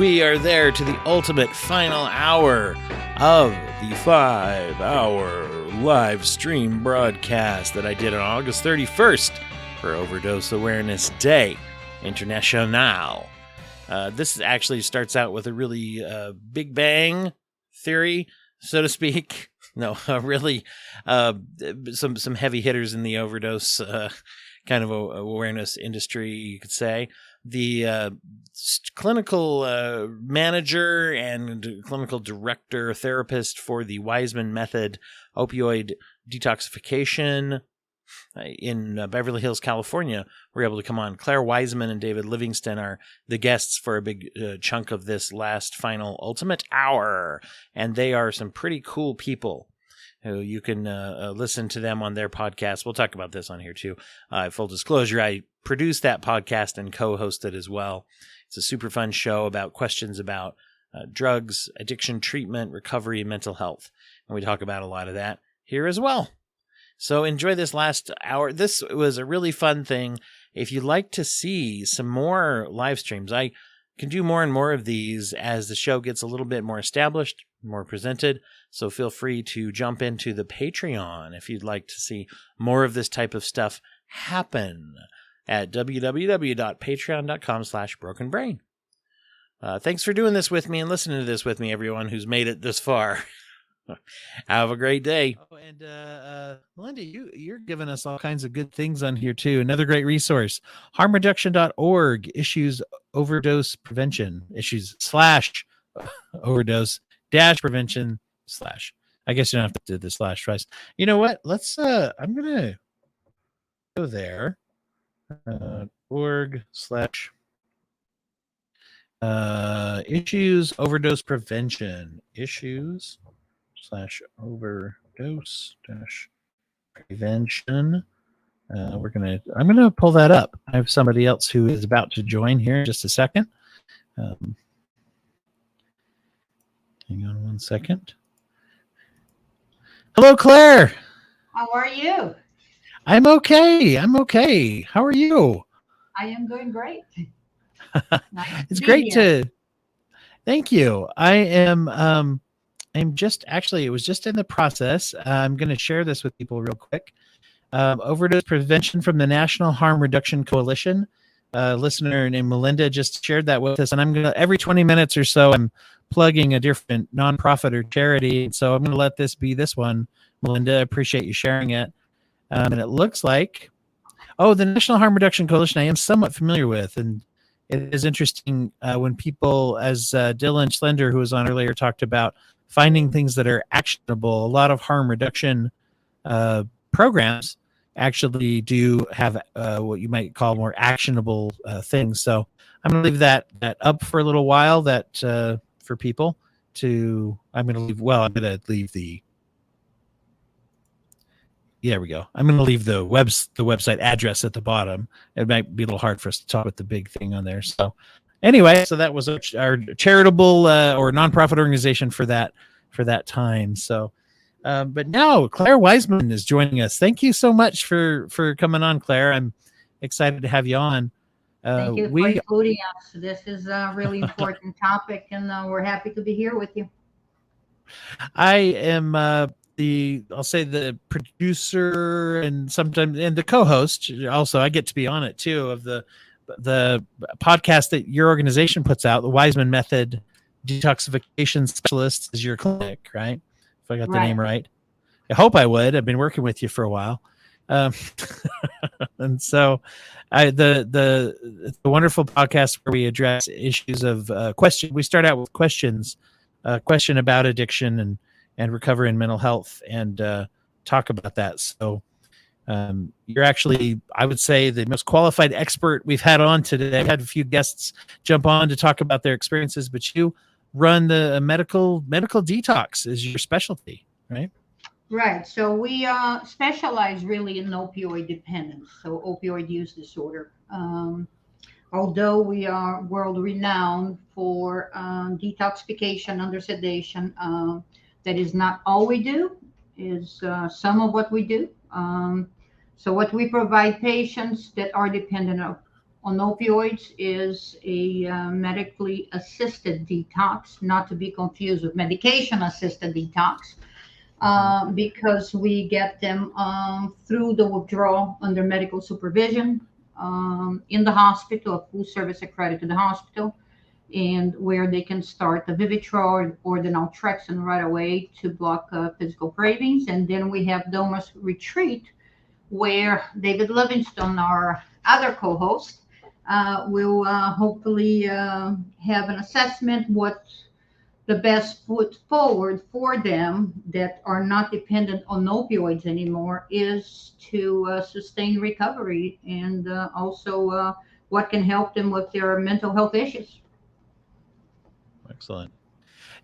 we are there to the ultimate final hour of the 5-hour live stream broadcast that I did on August 31st for Overdose Awareness Day, International. This actually starts out with a really big bang theory, so to speak. No, really some heavy hitters in the overdose kind of awareness industry, you could say. The clinical manager and clinical director therapist for the Wiseman method opioid detoxification in Beverly Hills, California, were able to come on. Claire Wiseman and David Livingston are the guests for a big chunk of this last final ultimate hour, and they are some pretty cool people. You can listen to them on their podcast. We'll talk about this on here too. Full disclosure, I produced that podcast and co-host it as well. It's a super fun show about questions about drugs, addiction treatment, recovery, and mental health. And we talk about a lot of that here as well. So enjoy this last hour. This was a really fun thing. If you'd like to see some more live streams, I can do more and more of these as the show gets a little bit more established, more presented. So feel free to jump into the Patreon if you'd like to see more of this type of stuff happen at www.patreon.com/brokenbrain. Thanks for doing this with me and listening to this with me, everyone who's made it this far. Have a great day. Oh, and Melinda, you're giving us all kinds of good things on here too. Another great resource, harmreduction.org, issues overdose prevention, issues / overdose - prevention / I guess you don't have to do the / twice. You know what? Let's I'm gonna go there. Org / issues overdose prevention, issues / overdose - prevention. I'm gonna pull that up. I have somebody else who is about to join here in just a second. Hang on one second. Hello, Claire. How are you? I'm okay. How are you? I am doing great. Nice It's great to. Thank you. I am. I'm just actually. It was just in the process. I'm going to share this with people real quick. Overdose prevention from the National Harm Reduction Coalition. Listener named Melinda just shared that with us, and I'm gonna every 20 minutes or so I'm plugging a different nonprofit or charity. So I'm gonna let this be this one. Melinda, I appreciate you sharing it. And it looks like, the National Harm Reduction Coalition I am somewhat familiar with, and it is interesting when people, as Dylan Schlender, who was on earlier, talked about finding things that are actionable. A lot of harm reduction programs actually do have what you might call more actionable things. So I'm going to leave that up for a little while. That for people to. I'm going to leave the. There we go. I'm going to leave the website address at the bottom. It might be a little hard for us to talk with the big thing on there. So anyway, so that was our charitable or nonprofit organization for that time. So. But now Claire Wiseman is joining us. Thank you so much for coming on, Claire. I'm excited to have you on. Thank you for including us. This is a really important topic, and we're happy to be here with you. I am I'll say the producer and the co-host. Also, I get to be on it too of the podcast that your organization puts out. The Wiseman Method Detoxification Specialist is your clinic, right? If I got the name right. I hope I would. I've been working with you for a while. And so the wonderful podcast where we address issues of question. We start out with questions, question about addiction and recovery and mental health, and talk about that. So you're actually, I would say, the most qualified expert we've had on today. I've had a few guests jump on to talk about their experiences, but you run the medical detox is your specialty, right? Right. So we specialize really in opioid dependence, so opioid use disorder. Although we are world renowned for detoxification under sedation, that is not all we do, is some of what we do. So what we provide patients that are dependent on opioids is a medically assisted detox, not to be confused with medication assisted detox, because we get them through the withdrawal under medical supervision in the hospital, a full service accredited hospital, and where they can start the Vivitrol or the naltrexone right away to block physical cravings. And then we have Domus Retreat, where David Livingstone, our other co-host, will hopefully have an assessment what the best foot forward for them that are not dependent on opioids anymore is to sustain recovery, and also what can help them with their mental health issues. Excellent.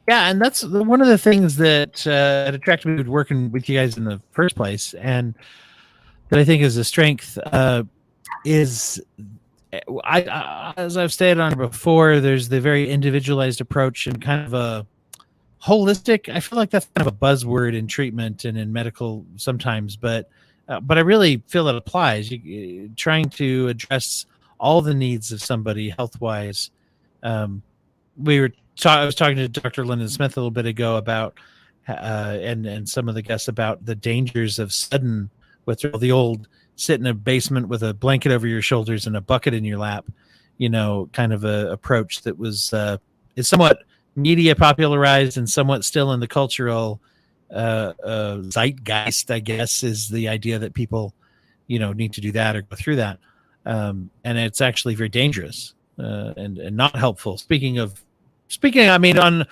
Yeah, and that's one of the things that attracted me to working with you guys in the first place, and that I think is a strength is, as I've stated on before, there's the very individualized approach and kind of a holistic. I feel like that's kind of a buzzword in treatment and in medical sometimes, but I really feel it applies. Trying to address all the needs of somebody health wise. I was talking to Dr. Lyndon Smith a little bit ago about and some of the guests about the dangers of sudden withdrawal, the old sit in a basement with a blanket over your shoulders and a bucket in your lap, kind of a approach that was is somewhat media popularized and somewhat still in the cultural zeitgeist, I guess, is the idea that people, need to do that or go through that. And it's actually very dangerous and not helpful. Speaking, I mean, on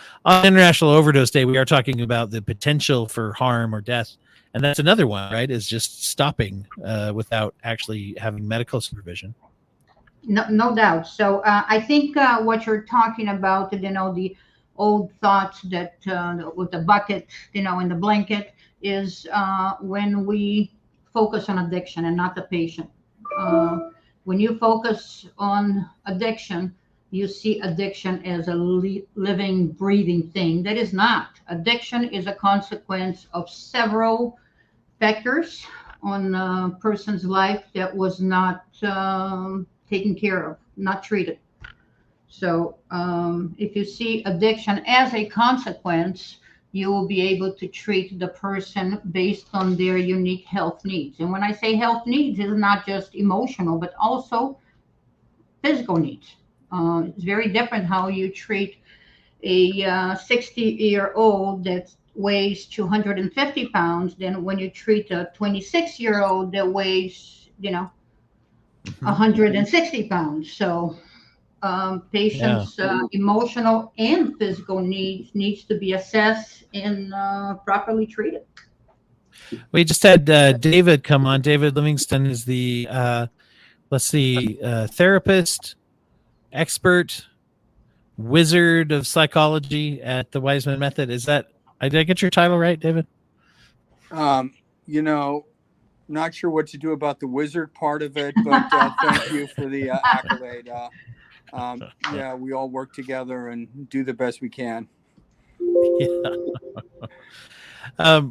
International Overdose Day, we are talking about the potential for harm or death. And that's another one, right? Is just stopping without actually having medical supervision. No doubt. So I think what you're talking about, the old thoughts that with the bucket, and the blanket is when we focus on addiction and not the patient. When you focus on addiction, you see addiction as a living, breathing thing. That is not. Addiction is a consequence of several factors on a person's life that was not taken care of, not treated. So if you see addiction as a consequence, you will be able to treat the person based on their unique health needs. And when I say health needs, it's not just emotional, but also physical needs. It's very different how you treat a 60-year-old that weighs 250 pounds than when you treat a 26-year-old that weighs, 160 pounds. So patients' emotional and physical needs to be assessed and properly treated. We just had David come on. David Livingston is the therapist, expert, wizard of psychology at the Wiseman Method. Did I get your title right, David? Not sure what to do about the wizard part of it, but thank you for the accolade. We all work together and do the best we can. Yeah.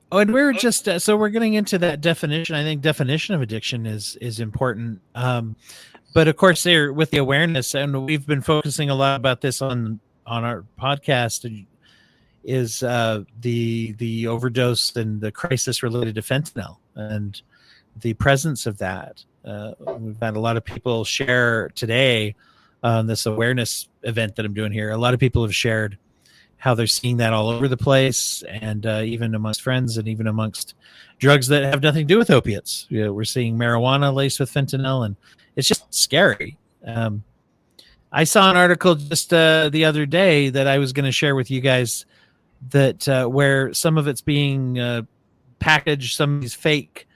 And we're just so we're getting into that definition. I think definition of addiction is important. But of course, there with the awareness, and we've been focusing a lot about this on our podcast, is the overdose and the crisis related to fentanyl and the presence of that. We've had a lot of people share today on this awareness event that I'm doing here. A lot of people have shared how they're seeing that all over the place, and even amongst friends and even amongst drugs that have nothing to do with opiates. We're seeing marijuana laced with fentanyl, and it's just scary. I saw an article just the other day that I was going to share with you guys that where some of it's being packaged, some of these fake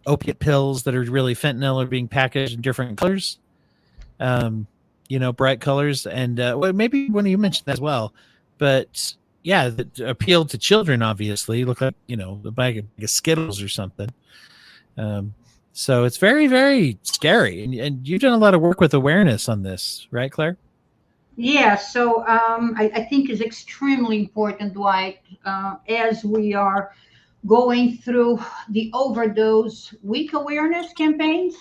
opiate pills that are really fentanyl are being packaged in different colors, bright colors. And maybe one of you mentioned that as well. But yeah, that appealed to children, obviously. Look like, a bag of Skittles or something. So it's very, very scary. And you've done a lot of work with awareness on this, right, Claire? Yeah, so I think it's extremely important, Dwight, as we are going through the overdose week awareness campaigns,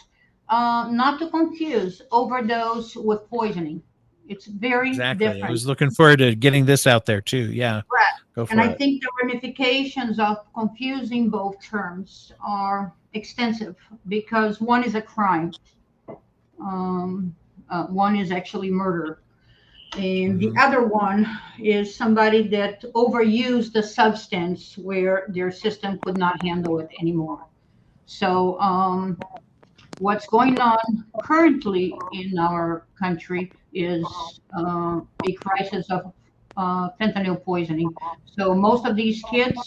Not to confuse overdose with poisoning. It's very Exactly. I different. was looking forward to getting this out there too. Yeah. Correct. Go for And I it. think the ramifications of confusing both terms are extensive because one is a crime, one is actually murder, and the Mhm. other one is somebody that overused the substance where their system could not handle it anymore. So, what's going on currently in our country is a crisis of fentanyl poisoning. So most of these kids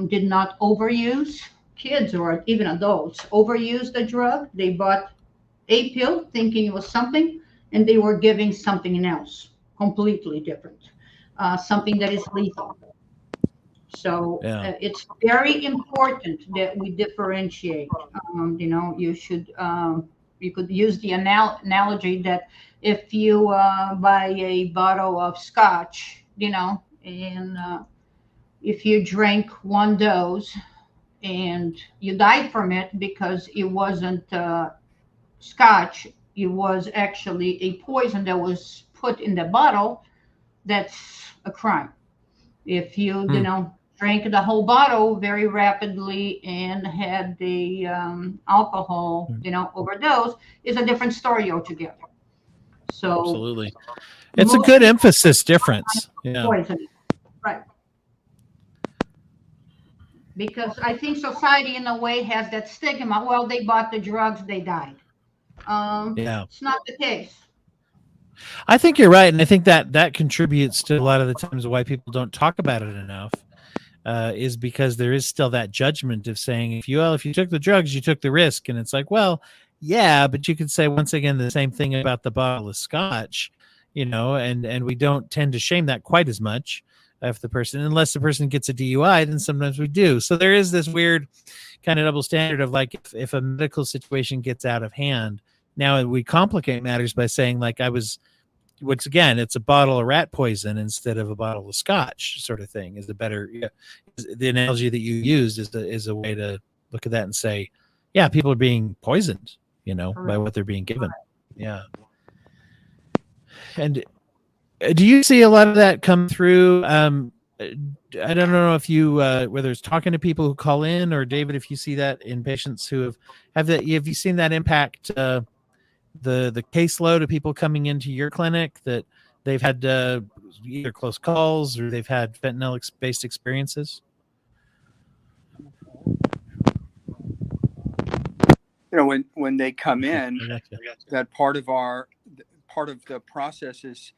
did not overuse, kids or even adults overuse the drug. They bought a pill thinking it was something, and they were giving something else completely different, something that is lethal. So Yeah. it's very important that we differentiate. You should you could use the analogy that if you buy a bottle of scotch, and if you drink one dose and you died from it because it wasn't scotch, it was actually a poison that was put in the bottle, that's a crime. If you, Hmm. drank the whole bottle very rapidly and had the alcohol, overdose, is a different story altogether. So Absolutely. It's a most good people emphasis difference. Yeah. poison, right? Because I think society, in a way, has that stigma. Well, they bought the drugs, they died. Yeah. It's not the case. I think you're right, and I think that that contributes to a lot of the times why people don't talk about it enough. Is because there is still that judgment of saying if you took the drugs, you took the risk, and it's like, well, yeah, but you could say once again the same thing about the bottle of scotch, and we don't tend to shame that quite as much if the person, unless the person gets a DUI, then sometimes we do. So there is this weird kind of double standard of like if a medical situation gets out of hand, now we complicate matters by saying like I was once again, it's a bottle of rat poison instead of a bottle of scotch, sort of thing. Is the better the analogy that you used is a way to look at that and say, yeah, people are being poisoned, by Correct. what they're being given. Yeah. And do you see a lot of that come through? I don't know if you whether it's talking to people who call in, or David, if you see that in patients who have that. Have you seen that impact the caseload of people coming into your clinic that they've had either close calls or they've had fentanyl based experiences? When they come in, I gotcha. that part of the process is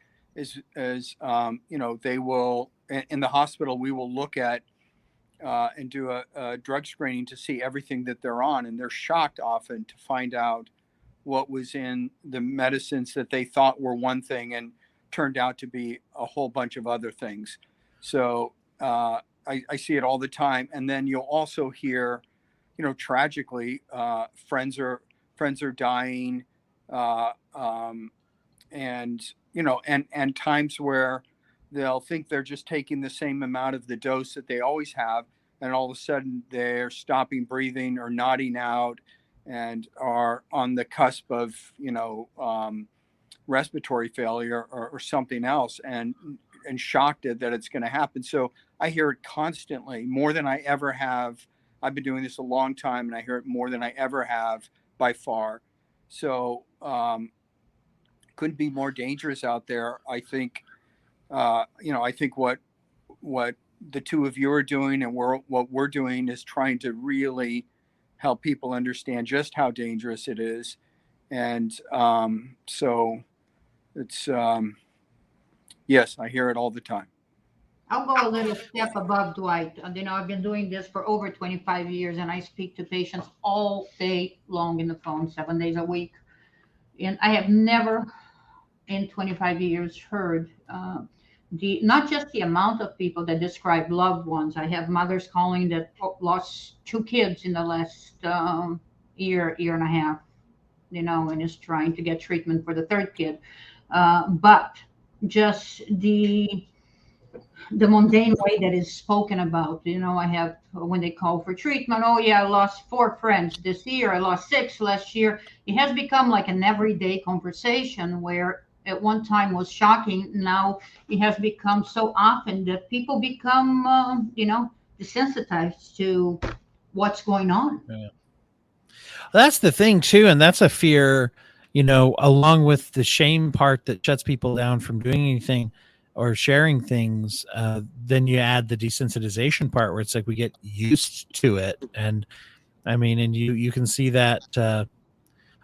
they will, in the hospital, we will look at and do a drug screening to see everything that they're on, and they're shocked often to find out what was in the medicines that they thought were one thing and turned out to be a whole bunch of other things. So I see it all the time. And then you'll also hear, tragically, friends are dying, and and times where they'll think they're just taking the same amount of the dose that they always have, and all of a sudden they're stopping breathing or nodding out and are on the cusp of respiratory failure or something else, and shocked that it's going to happen. So I hear it constantly, more than I ever have. I've been doing this a long time, and I hear it more than I ever have by far. So couldn't be more dangerous out there. I think I think what the two of you are doing and what we're doing is trying to really help people understand just how dangerous it is. And so it's yes, I hear it all the time. I'll go a little step above Dwight. I've been doing this for over 25 years, and I speak to patients all day long in the phone, 7 days a week. And I have never in 25 years heard not just the amount of people that describe loved ones. I have mothers calling that lost two kids in the last year and a half, and is trying to get treatment for the third kid. But just the mundane way that is spoken about. I have, when they call for treatment, oh yeah, I lost 4 friends this year, I lost 6 last year. It has become like an everyday conversation where at one time was shocking. Now it has become so often that people become, desensitized to what's going on. Yeah. That's the thing too, and that's a fear, along with the shame part that shuts people down from doing anything or sharing things. Then you add the desensitization part where it's like we get used to it, and I mean, and you can see that.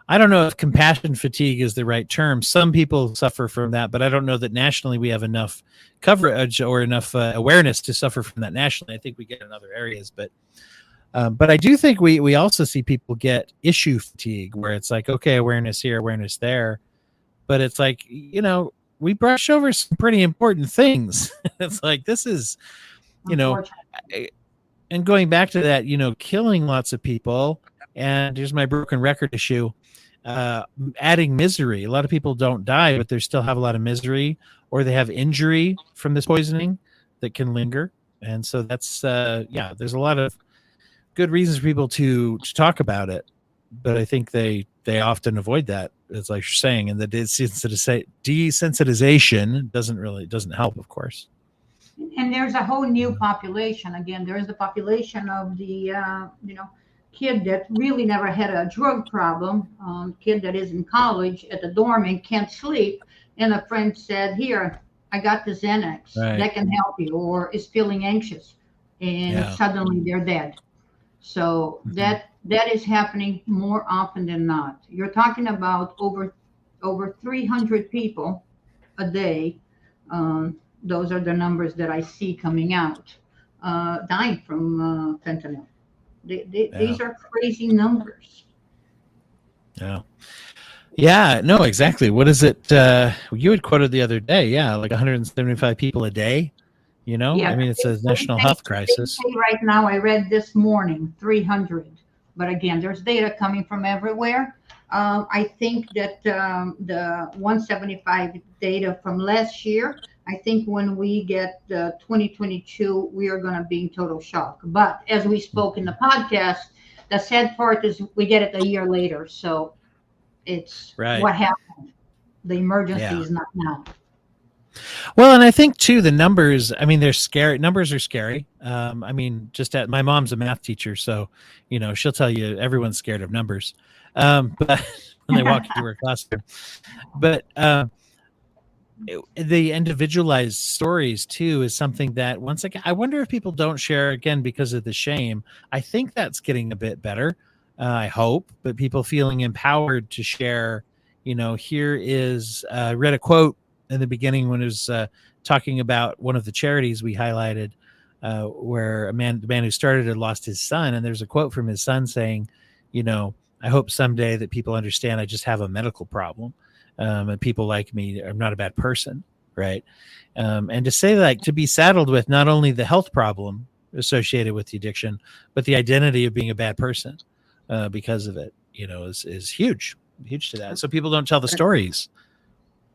I don't know if compassion fatigue is the right term. Some people suffer from that, but I don't know that nationally we have enough coverage or enough awareness to suffer from that nationally. I think we get in other areas, but I do think we also see people get issue fatigue where it's like, okay, awareness here, awareness there. But it's like, we brush over some pretty important things. It's like, this is, and going back to that, killing lots of people. And here's my broken record issue, adding misery. A lot of people don't die, but they still have a lot of misery, or they have injury from this poisoning that can linger. And so that's, there's a lot of good reasons for people to talk about it, but I think they often avoid that. It's like you're saying, and the desensitization doesn't help, of course. And there's a whole new population. Again, there's the population of the kid that really never had a drug problem, kid that is in college at the dorm and can't sleep, and a friend said, here, I got the Xanax that can help you, or is feeling anxious, and suddenly they're dead. So that is happening more often than not. You're talking about over 300 people a day. Those are the numbers that I see coming out, dying from fentanyl. These are crazy numbers. Yeah, no, exactly. What is it? You had quoted the other day, like 175 people a day. I mean, it's a national health crisis. Right now, I read this morning, 300. But again, there's data coming from everywhere. I think that the 175 data from last year, I think when we get 2022, we are going to be in total shock. But as we spoke in the podcast, the sad part is we get it a year later. So it's what happened. The emergency is not now. Well, and I think too, the numbers, I mean, they're scary. Numbers are scary. I mean, my mom's a math teacher, so, she'll tell you everyone's scared of numbers. But when they walk into her classroom, but, the individualized stories too is something that once again, I wonder if people don't share again because of the shame. I think that's getting a bit better. I hope, but people feeling empowered to share, here is, I read a quote in the beginning when it was talking about one of the charities we highlighted, where the man who started it lost his son. And there's a quote from his son saying, I hope someday that people understand I just have a medical problem. And people like me, I'm not a bad person. Right. And to say to be saddled with not only the health problem associated with the addiction, but the identity of being a bad person because of it, is huge to that. So people don't tell the stories.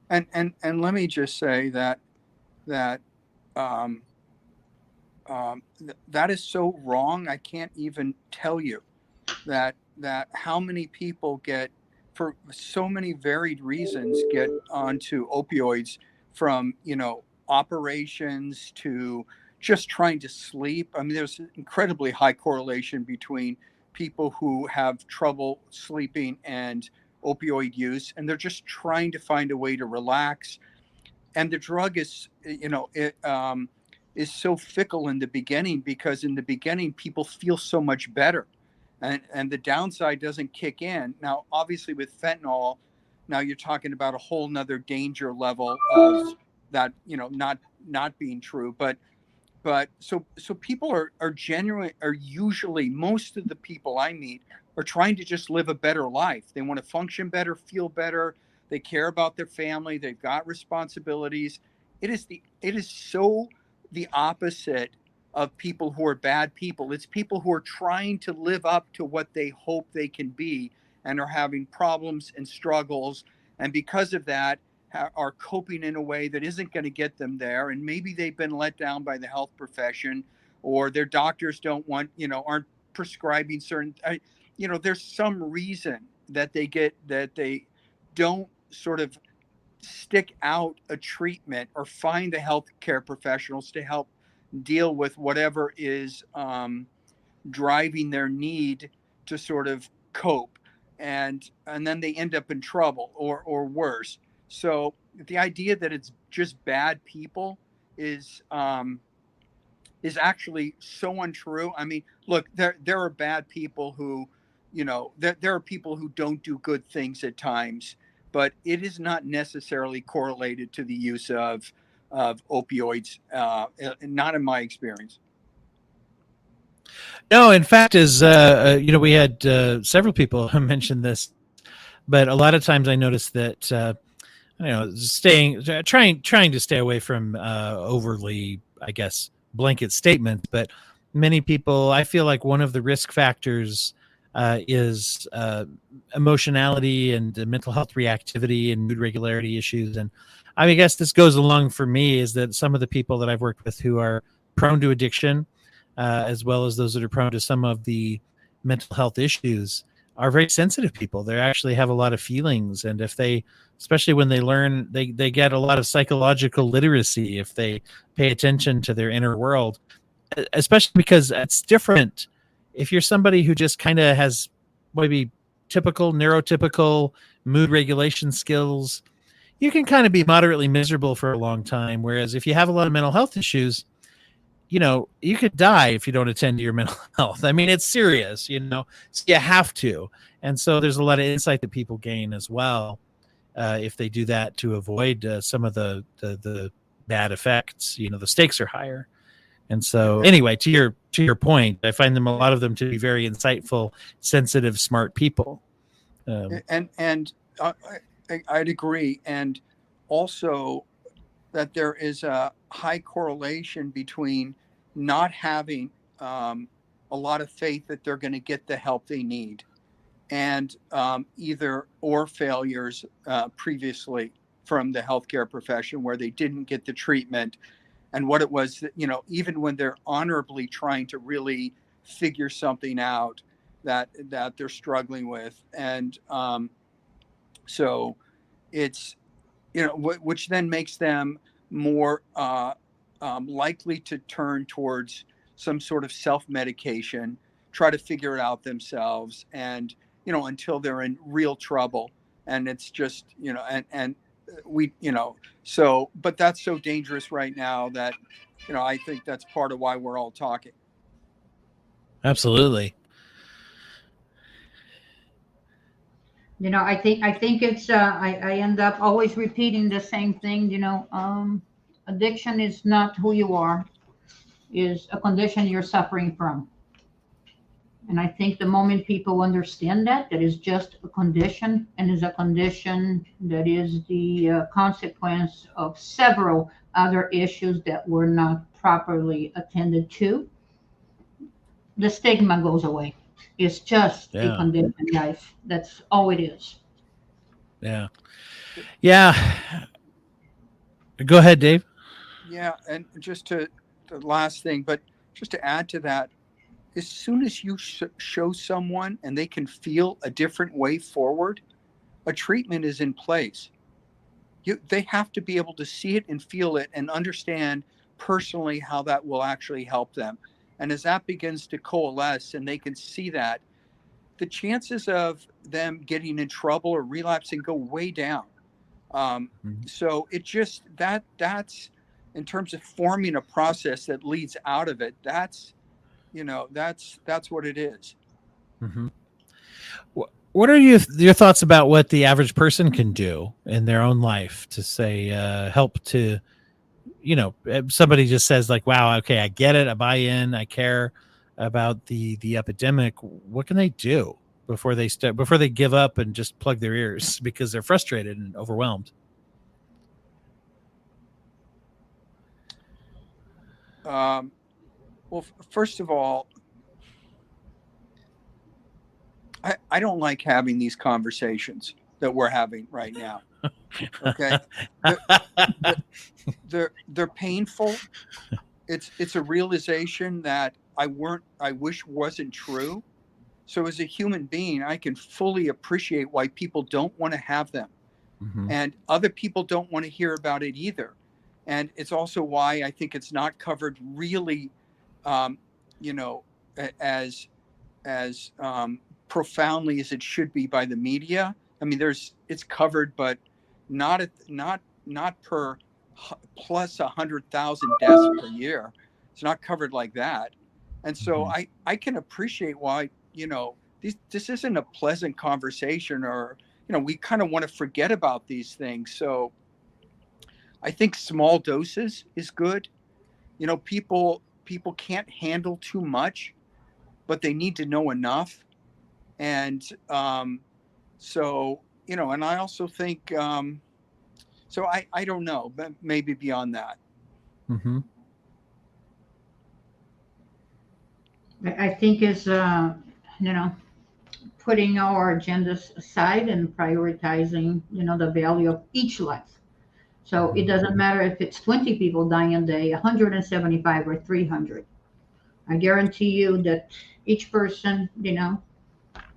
And let me just say that is so wrong. I can't even tell you that how many people get, for so many varied reasons, get onto opioids, from operations to just trying to sleep. I mean, there's an incredibly high correlation between people who have trouble sleeping and opioid use, and they're just trying to find a way to relax. And the drug is, is so fickle in the beginning, because in the beginning people feel so much better, and the downside doesn't kick in. Now, obviously with fentanyl, now you're talking about a whole nother danger level of that, not being true. But so people are genuinely, usually most of the people I meet are trying to just live a better life. They want to function better, feel better. They care about their family. They've got responsibilities. It is so the opposite of people who are bad people. It's people who are trying to live up to what they hope they can be and are having problems and struggles. And because of that, are coping in a way that isn't going to get them there, and maybe they've been let down by the health profession, or their doctors don't want, aren't prescribing certain, there's some reason that they don't sort of stick out a treatment or find the healthcare professionals to help deal with whatever is driving their need to sort of cope, and then they end up in trouble or worse. So the idea that it's just bad people is actually so untrue. I mean, look, there are bad people who, there are people who don't do good things at times, but it is not necessarily correlated to the use of opioids, not in my experience. No, in fact, as we had several people who mentioned this, but a lot of times I noticed that trying to stay away from overly, I guess, blanket statements. But many people, I feel like one of the risk factors is emotionality and mental health reactivity and mood regularity issues. And I guess this goes along for me is that some of the people that I've worked with who are prone to addiction, as well as those that are prone to some of the mental health issues, are very sensitive people. They actually have a lot of feelings. And if they, especially when they learn, they get a lot of psychological literacy if they pay attention to their inner world, especially because it's different. If you're somebody who just kind of has maybe typical neurotypical mood regulation skills, you can kind of be moderately miserable for a long time. Whereas if you have a lot of mental health issues, you could die if you don't attend to your mental health. I mean, it's serious, so you have to. And so there's a lot of insight that people gain as well if they do that to avoid some of the bad effects. The stakes are higher. And so anyway, to your point, I find a lot of them to be very insightful, sensitive, smart people. And I'd agree. And also that there is a high correlation between not having a lot of faith that they're going to get the help they need, and either or failures previously from the healthcare profession where they didn't get the treatment, and what it was that, even when they're honorably trying to really figure something out that they're struggling with. And so it's, which then makes them more likely to turn towards some sort of self-medication, try to figure it out themselves, and until they're in real trouble. And it's just, and we, so, but that's so dangerous right now that, I think that's part of why we're all talking. Absolutely. I think it's I end up always repeating the same thing. Addiction is not who you are, is a condition you're suffering from. And I think the moment people understand that is just a condition, and is a condition that is the consequence of several other issues that were not properly attended to, the stigma goes away. It's just a condition, guys. That's all it is. Yeah. Go ahead, Dave. Yeah, and just the last thing, but just to add to that, as soon as you show someone and they can feel a different way forward, a treatment is in place. They have to be able to see it and feel it and understand personally how that will actually help them. And as that begins to coalesce and they can see that, the chances of them getting in trouble or relapsing go way down. So it just, that's in terms of forming a process that leads out of it, that's what it is. Mm-hmm. What are your thoughts about what the average person can do in their own life to say, help to, somebody just says like, wow, okay, I get it. I buy in. I care about the epidemic. What can they do before they give up and just plug their ears because they're frustrated and overwhelmed? Well, first of all, I don't like having these conversations. that we're having right now. Okay. They're painful. It's a realization that I wish wasn't true. So as a human being, I can fully appreciate why people don't want to have them. Mm-hmm. And other people don't want to hear about it either. And it's also why I think it's not covered really, you know, as profoundly as it should be by the media. I mean, it's covered, but not per plus 100,000 deaths per year. It's not covered like that. And so Mm-hmm. I can appreciate why, you know, this isn't a pleasant conversation, or, you know, we kind of want to forget about these things. So I think small doses is good. You know, people can't handle too much, but they need to know enough. And so, you know, and I also think, so I don't know, but maybe beyond that. Mm-hmm. I think is, you know, putting our agendas aside and prioritizing, you know, the value of each life. So it doesn't matter if it's 20 people dying a day, 175 or 300. I guarantee you that each person, you know,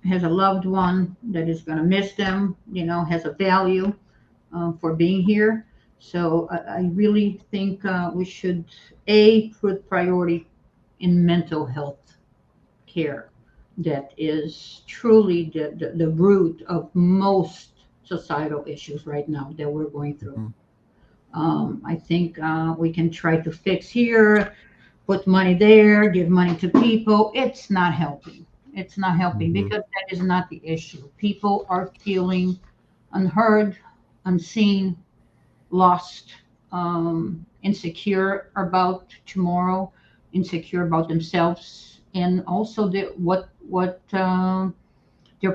has a loved one that is going to miss them, you know, has a value for being here. So I really think we should, put priority in mental health care. That is truly the root of most societal issues right now that we're going through. I think we can try to fix here, put money there, give money to people. It's not helping. It's not helping Mm-hmm. because that is not the issue. People are feeling unheard, unseen, lost, insecure about tomorrow, insecure about themselves, and also their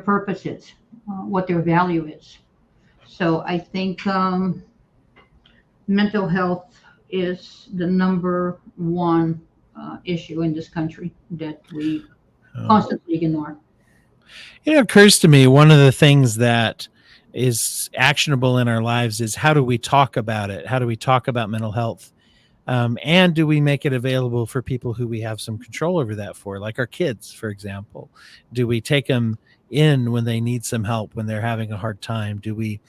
purpose is, what their value is. So I think mental health is the number one issue in this country that we constantly ignore. It occurs to me one of the things that is actionable in our lives is how do we talk about it? How do we talk about mental health? And do we make it available for people who we have some control over that for, like our kids, for example? Do we take them in when they need some help, when they're having a hard time? Do we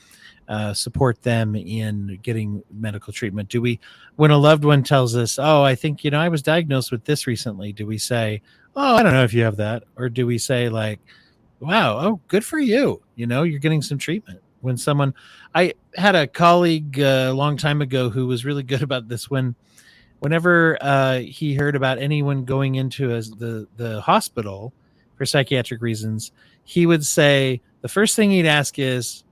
support them in getting medical treatment? Do we, when a loved one tells us, oh, I think, you know, I was diagnosed with this recently, do we say, oh, I don't know if you have that? Or do we say like, wow, oh, good for you, you know, you're getting some treatment? When someone, I had a colleague a long time ago who was really good about this. Whenever he heard about anyone going into the hospital for psychiatric reasons, he would say the first thing he'd ask is,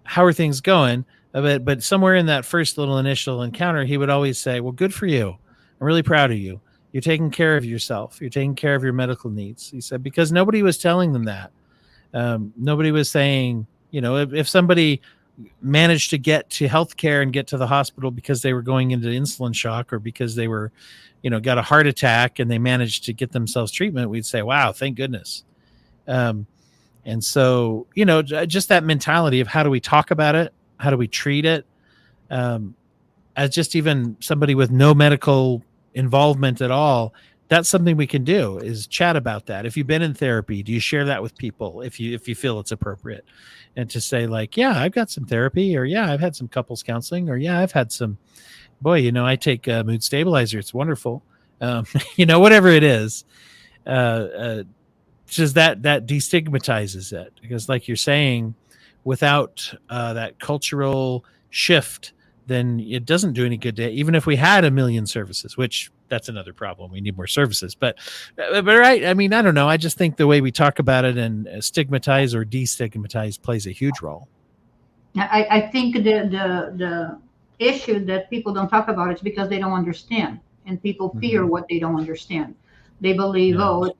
how are things going? But somewhere in that first little initial encounter, he would always say, well, good for you. I'm really proud of you. You're taking care of yourself. You're taking care of your medical needs. He said, because nobody was telling them that. Nobody was saying, you know, if somebody managed to get to healthcare and get to the hospital because they were going into insulin shock, or because they were, you know, got a heart attack and they managed to get themselves treatment, we'd say, wow, thank goodness. And so, you know, just that mentality of how do we talk about it? How do we treat it? As just even somebody with no medical involvement at all, that's something we can do, is chat about that. If you've been in therapy, do you share that with people if you feel it's appropriate? And to say like, yeah, I've got some therapy, or yeah, I've had some couples counseling, or yeah, I've had some, boy, you know, I take a mood stabilizer. It's wonderful. You know, whatever it is, just that destigmatizes it, because like you're saying, without that cultural shift, then it doesn't do any good to, even if we had 1 million services, which that's another problem. We need more services, but right. I mean, I don't know. I just think the way we talk about it and stigmatize or destigmatize plays a huge role. I think the issue that people don't talk about is because they don't understand, and people fear what they don't understand. They believe, oh,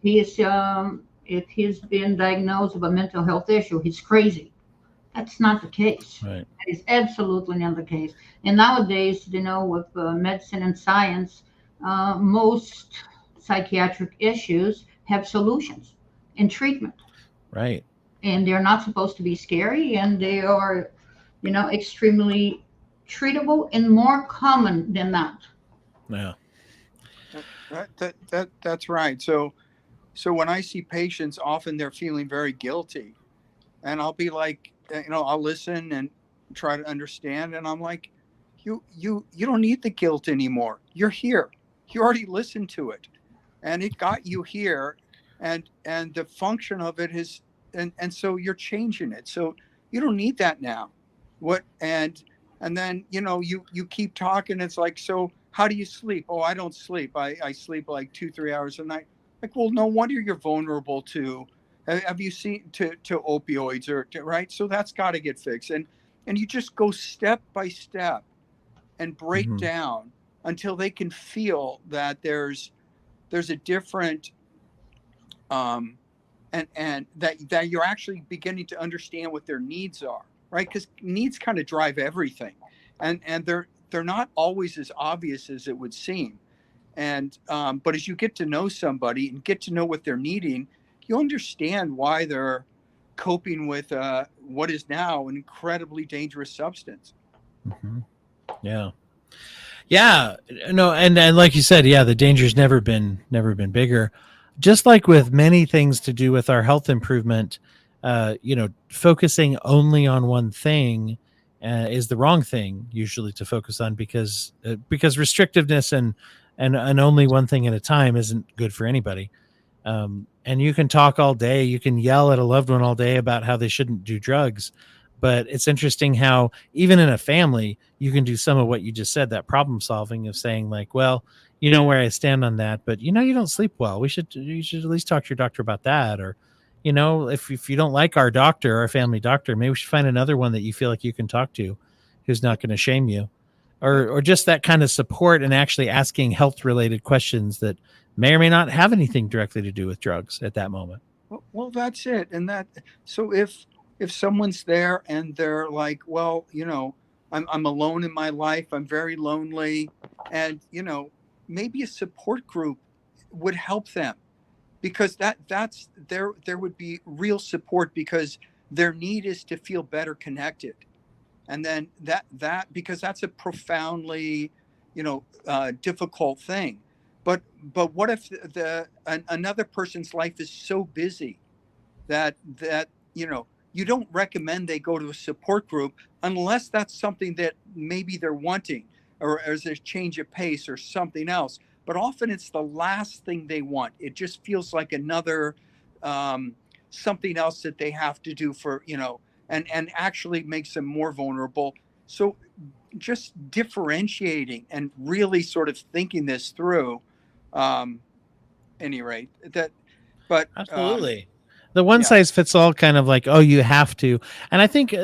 if he's been diagnosed with a mental health issue, he's crazy. That's not the case. Right. That is absolutely not the case. And nowadays, you know, with medicine and science, most psychiatric issues have solutions and treatment. Right. and they're not supposed to be scary, and they are, extremely treatable and more common than not. Yeah. That's right. So when I see patients, often they're feeling very guilty, and I'll be like, I'll listen and try to understand, and I'm like, you don't need the guilt anymore. You're here. You already listened to it, and it got you here, and the function of it is, and so you're changing it. So you don't need that now. What and then you keep talking. It's like, so how do you sleep? Oh, I don't sleep. I sleep like 2-3 hours a night. Like, well, no wonder you're vulnerable to. Have you seen to opioids right? So that's got to get fixed, and you just go step by step and break down until they can feel that there's a different and that you're actually beginning to understand what their needs are, right? Because needs kind of drive everything, and they're not always as obvious as it would seem. And but as you get to know somebody and get to know what they're needing, you understand why they're coping with what is now an incredibly dangerous substance. Yeah. Yeah, no, and like you said, yeah, the danger's never been bigger. Just like with many things to do with our health improvement, focusing only on one thing is the wrong thing usually to focus on, because restrictiveness and only one thing at a time isn't good for anybody. And you can talk all day, you can yell at a loved one all day about how they shouldn't do drugs. But it's interesting how even in a family, you can do some of what you just said, that problem solving of saying like, well, you know where I stand on that, but you don't sleep well. You should at least talk to your doctor about that. Or, if you don't like our doctor, our family doctor, maybe we should find another one that you feel like you can talk to who's not going to shame you. Or just that kind of support and actually asking health related questions that may or may not have anything directly to do with drugs at that moment. Well, that's it. And so if someone's there and they're like, well, I'm alone in my life, I'm very lonely, and maybe a support group would help them, because that's there would be real support, because their need is to feel better connected. And then that because that's a profoundly difficult thing. But what if another person's life is so busy that you don't recommend they go to a support group unless that's something that maybe they're wanting, or as a change of pace or something else. But often it's the last thing they want. It just feels like another something else that they have to do for, and actually makes them more vulnerable. So just differentiating and really sort of thinking this through. Any rate, but absolutely. The one size fits all kind of like, oh, you have to. And I think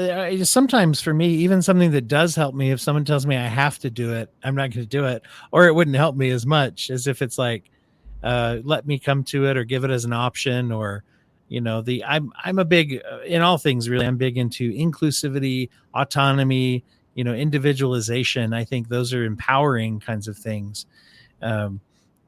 sometimes for me, even something that does help me, if someone tells me I have to do it, I'm not going to do it, or it wouldn't help me as much as if it's like, let me come to it or give it as an option. Or, I'm a big, in all things, really, I'm big into inclusivity, autonomy, individualization. I think those are empowering kinds of things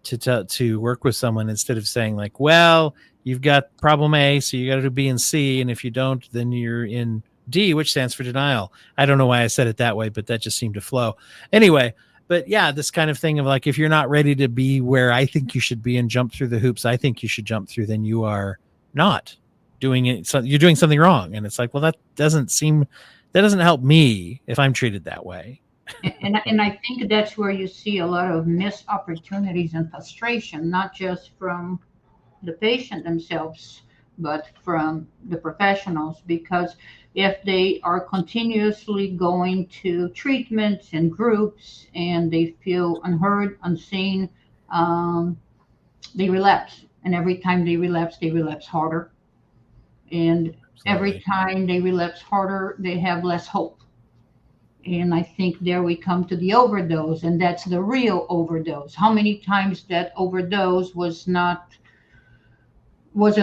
to work with someone, instead of saying like, well, you've got problem A, so you got to do B and C. And if you don't, then you're in D, which stands for denial. I don't know why I said it that way, but that just seemed to flow. Anyway, but yeah, this kind of thing of like, if you're not ready to be where I think you should be and jump through the hoops I think you should jump through, then you are not doing it. So you're doing something wrong. And it's like, well, that doesn't help me if I'm treated that way. And I think that's where you see a lot of missed opportunities and frustration, not just from the patient themselves, but from the professionals. Because if they are continuously going to treatments and groups and they feel unheard, unseen, they relapse. And every time they relapse harder. And every time they relapse harder, they have less hope. And I think there we come to the overdose, and that's the real overdose. How many times that overdose was an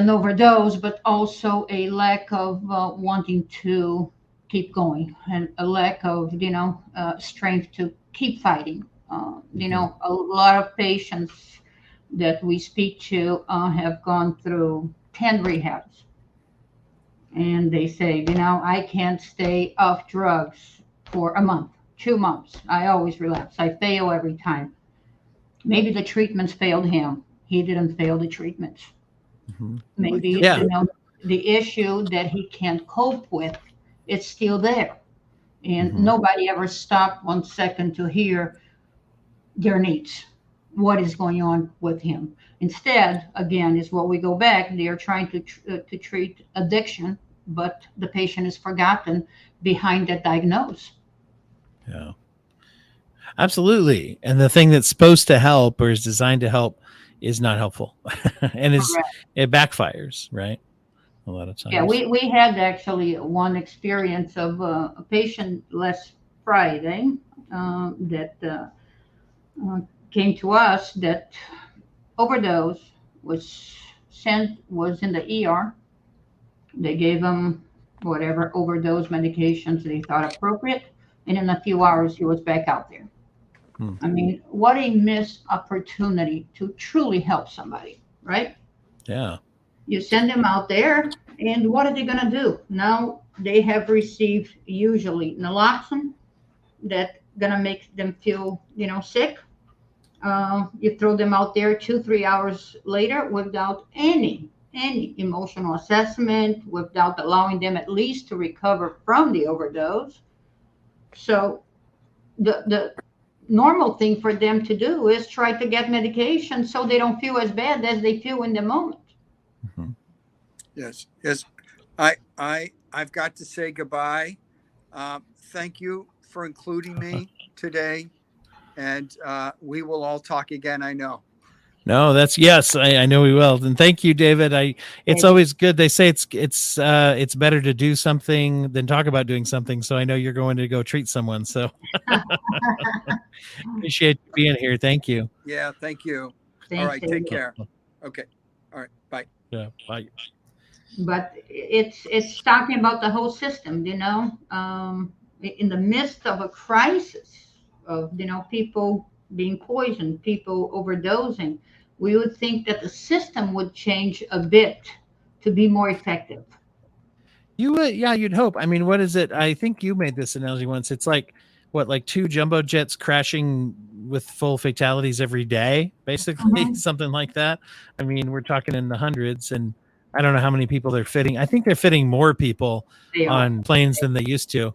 overdose, but also a lack of wanting to keep going, and a lack of strength to keep fighting. A lot of patients that we speak to have gone through 10 rehabs, and they say, I can't stay off drugs for a month, 2 months. I always relapse. I fail every time. Maybe the treatments failed him. He didn't fail the treatments. Mhm. Maybe, Yeah. the issue that he can't cope with, it's still there. And Mhm. nobody ever stopped 1 second to hear their needs. What is going on with him? Instead, again, is what we go back. They are trying to treat addiction, but the patient is forgotten behind that diagnosis. Yeah. Absolutely. And the thing that's supposed to help or is designed to help is not helpful. And Correct. it backfires, right? A lot of Yeah, times. we had actually one experience of a patient last Friday that uh, came to us that overdose was was in the ER. They gave him whatever overdose medications they thought appropriate, and in a few hours he was back out there. Hmm. I mean, what a missed opportunity to truly help somebody, right? Yeah. You send them out there, and what are they going to do? Now they have received usually naloxone that going to make them feel, sick. You throw them out there 2 3 hours later without any emotional assessment, without allowing them at least to recover from the overdose. So the normal thing for them to do is try to get medication so they don't feel as bad as they feel in the moment. Mhm. Yes, yes. I've got to say goodbye. Thank you for including me today, and we will all talk again. I know. No, that's yes. I know we will, and thank you, David. It's Maybe. always good. They say it's better to do something than talk about doing something. So I know you're going to go treat someone. So appreciate you being here. Thank you. Yeah, thank you. All Thanks, right, take David. care. Okay. All right, bye. Yeah. Bye. But it's talking about the whole system, in the midst of a crisis of people being poisoned, people overdosing. We would think that the system would change a bit to be more effective. You would, yeah, you'd hope. I mean, what is it? I think you made this analogy once. It's like what, like two jumbo jets crashing with full fatalities every day, basically, Mhm. something like that. I mean, we're talking in the hundreds, and I don't know how many people they're fitting. I think they're fitting more people They are. on planes than they used to,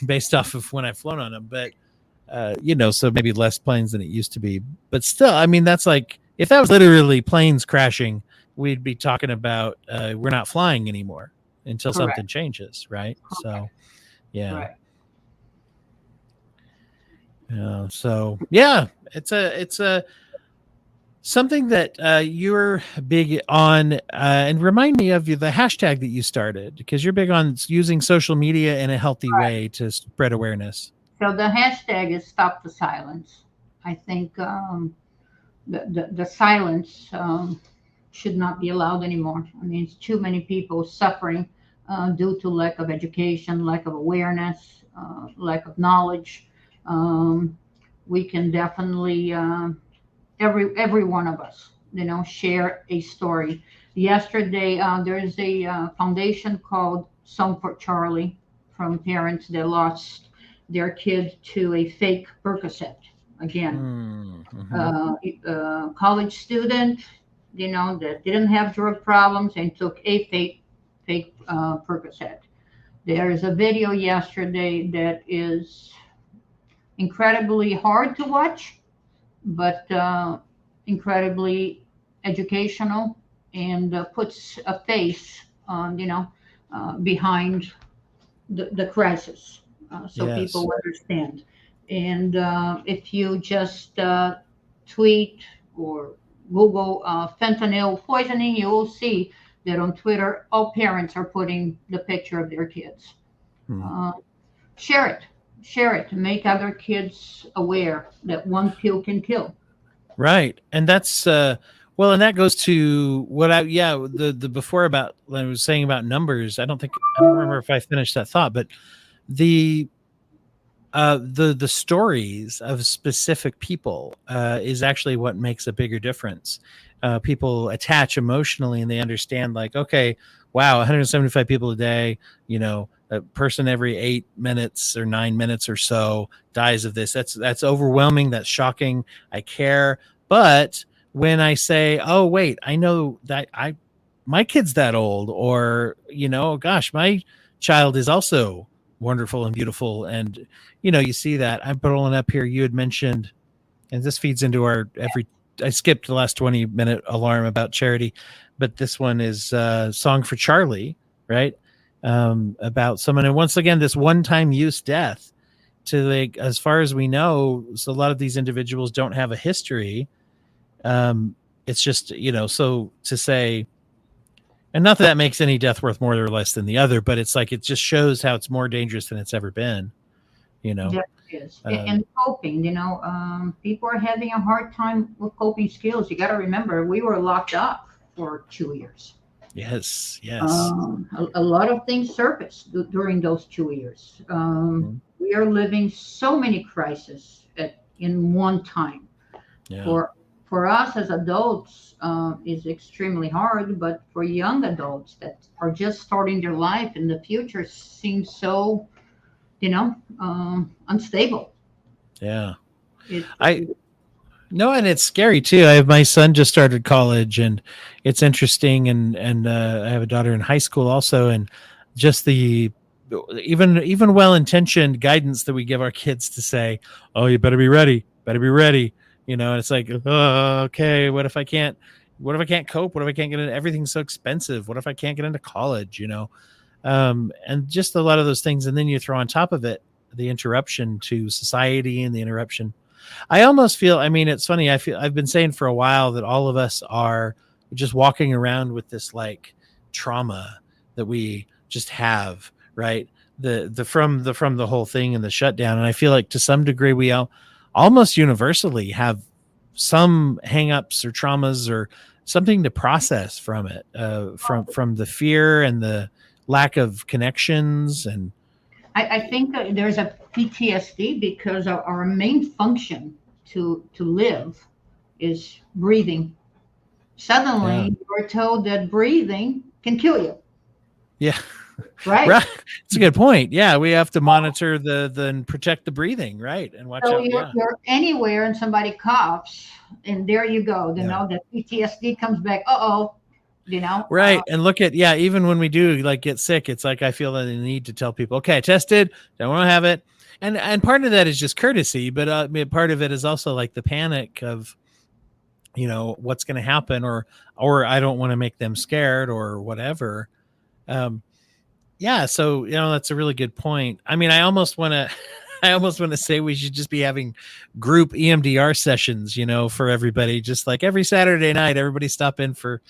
based off of when I've flown on them. But so maybe less planes than it used to be. But still, I mean, that's like if that was literally planes crashing, we'd be talking about we're not flying anymore until something Correct. changes, right? So, yeah, Right. so yeah, it's a something that you're big on, and remind me of the hashtag that you started because you're big on using social media in a healthy way to spread awareness. So the hashtag is stop the silence. I think the silence should not be allowed anymore. I mean, it's too many people suffering due to lack of education, lack of awareness, lack of knowledge. Um, we can definitely, every one of us, share a story. Yesterday, there's a foundation called Song for Charlie from parents that lost their kid to a fake Percocet. Again, Mm-hmm. college student, that didn't have drug problems and took a fake Percocet. There is a video yesterday that is incredibly hard to watch, but incredibly educational and puts a face on, behind the crisis, so Yes. people understand. And if you just tweet or Google fentanyl poisoning, you will see that on Twitter, all parents are putting the picture of their kids. Hmm. Uh, share it, share it to make other kids aware that one pill can kill. Right. And that's well, and that goes to what the before about when I was saying about numbers. I don't remember if I finished that thought, but the the stories of specific people is actually what makes a bigger difference. People attach emotionally, and they understand, like, okay, wow, 175 people a day, a person every 8 minutes or 9 minutes or so dies of this. That's overwhelming. That's shocking. I care. But when I say, oh wait, I know that my kid's that old, or gosh, my child is also wonderful and beautiful, and you see that. I'm pulling up here. You had mentioned, and this feeds into our I skipped the last 20-minute alarm about charity, but this one is Song for Charlie, right? About someone, and once again, this one-time use death. To, like, as far as we know, so a lot of these individuals don't have a history. It's just, so to say, and not that makes any death worth more or less than the other, but it's like, it just shows how it's more dangerous than it's ever been. Yes, yes. And coping, people are having a hard time with coping skills. You got to remember, we were locked up for 2 years. Yes. A lot of things surfaced during those 2 years. We are living so many crises in one time. Yeah. For us as adults, is extremely hard, but for young adults that are just starting their life, and the future seems so, unstable. Yeah. No, and it's scary too. My son just started college, and it's interesting. And I have a daughter in high school also, and just the even well-intentioned guidance that we give our kids to say, "Oh, you better be ready. Better be ready." And it's like, oh, okay, what if I can't cope? What if I can't get into, everything's so expensive? What if I can't get into college? And just a lot of those things. And then you throw on top of it the interruption to society and the interruption. I almost feel, it's funny. I've been saying for a while that all of us are just walking around with this like trauma that we just have, right? From the whole thing and the shutdown. And I feel like to some degree we almost universally have some hangups or traumas or something to process from it, from the fear and the lack of connections. And I think there's a PTSD because our main function to live is breathing. Suddenly, we're told that breathing can kill you. Yeah. Right. It's a good point. Yeah, we have to monitor and protect the breathing, right, and watch out. You're anywhere and somebody coughs, and there you go. That PTSD comes back. Right. And look at, even when we do like get sick, it's like I feel that I need to tell people, okay, I tested, don't want to have it, and part of that is just courtesy, but part of it is also like the panic of what's going to happen, or I don't want to make them scared or whatever. So that's a really good point. I almost want to say we should just be having group EMDR sessions, for everybody, just like every Saturday night, everybody stop in for,